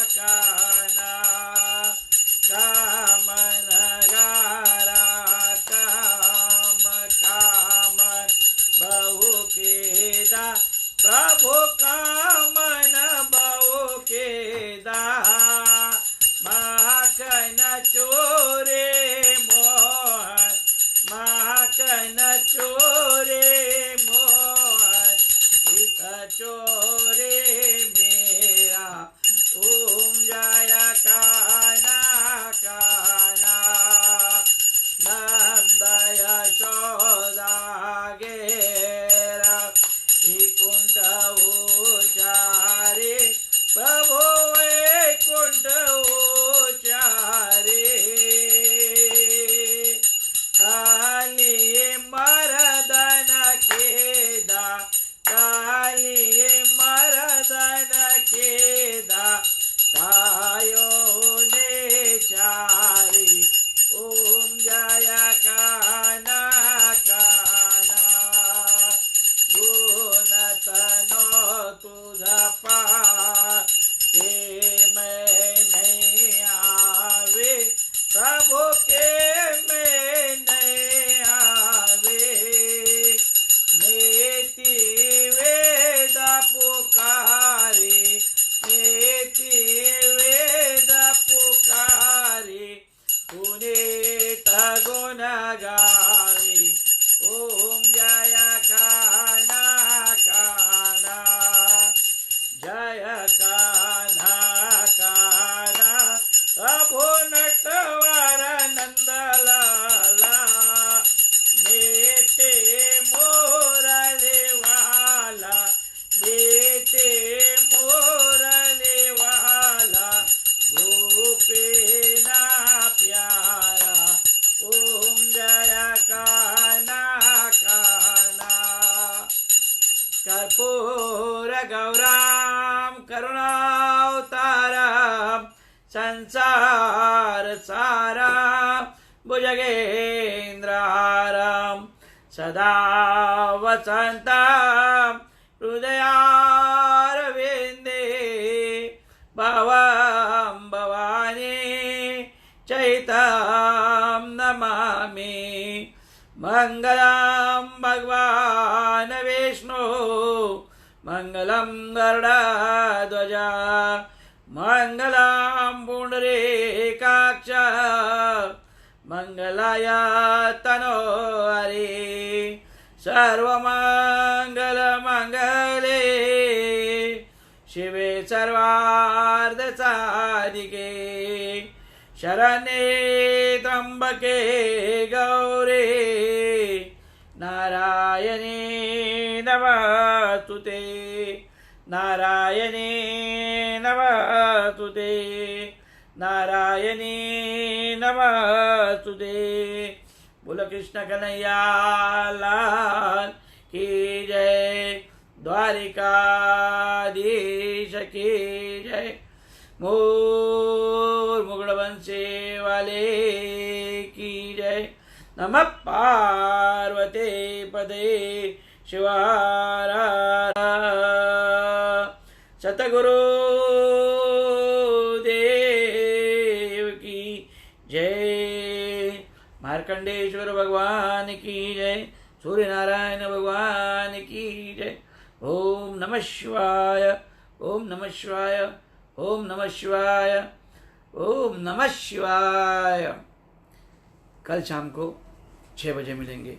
कान्हा, कामन गारा काम कामन बहु केदा, प्रभु कामन बहु केदा। माखन चोरे मोहन, माखन चोरे मोहन, हित चोरे मेरा। ओम जय कान्हा कान्हा, नंद यशोदा गेरा, कुंठ उचारे प्रभु वैकुंठ उचारे। काली मरदन केदा, काली मरदन केदा, कायो ने चारी। पार के मैं नहीं आवे, प्रभु के मैं नहीं आवे। नेति वेद पुकारे, नेति वेद पुकारे, पुनीत गुण गावे। ओम जय कान्हा कान्हा, जय कान्हा कान्हा, प्रभु नटवर नंदलाला। बेटे मोरले वाला, बेटे मोरले वाला, गोपेना प्यारा। ओम जय कान्हा कान्हा। कर्पूर गौराम करुणावतारम, संसार सारम भुजगेन्द्रहारम, सदा वसन्तं हृदयारविन्दे। भवं भवानी चैतं नमामि। मंगलम भगवान विष्णु, मंगलम गरुड़ध्वज, मंगलम पुंडरीकाक्ष, मंगलाय तनोहरि। सर्वमंगल मंगले शिवे सर्वार्थ साधिके, शरण्ये त्र्यंबके गौरी, नारायणी नमस्तुते, नारायणी नमस्तुते, नारायणी नमस्तुते। बोल कृष्ण कन्हैया लाल की जय, द्वारिकाधीश की जय। मोर मुगड़ वंशे वाले की जय। नमः पार्वते पदे शिवारा। सतगुरु देव की जय। मार्कंडेश्वर भगवान की जय। सूर्य नारायण भगवान की जय। ओम नमः शिवाय, ओम नमः शिवाय, ओम नमः शिवाय, ओम नमः शिवाय। कल शाम को 6 बजे मिलेंगे।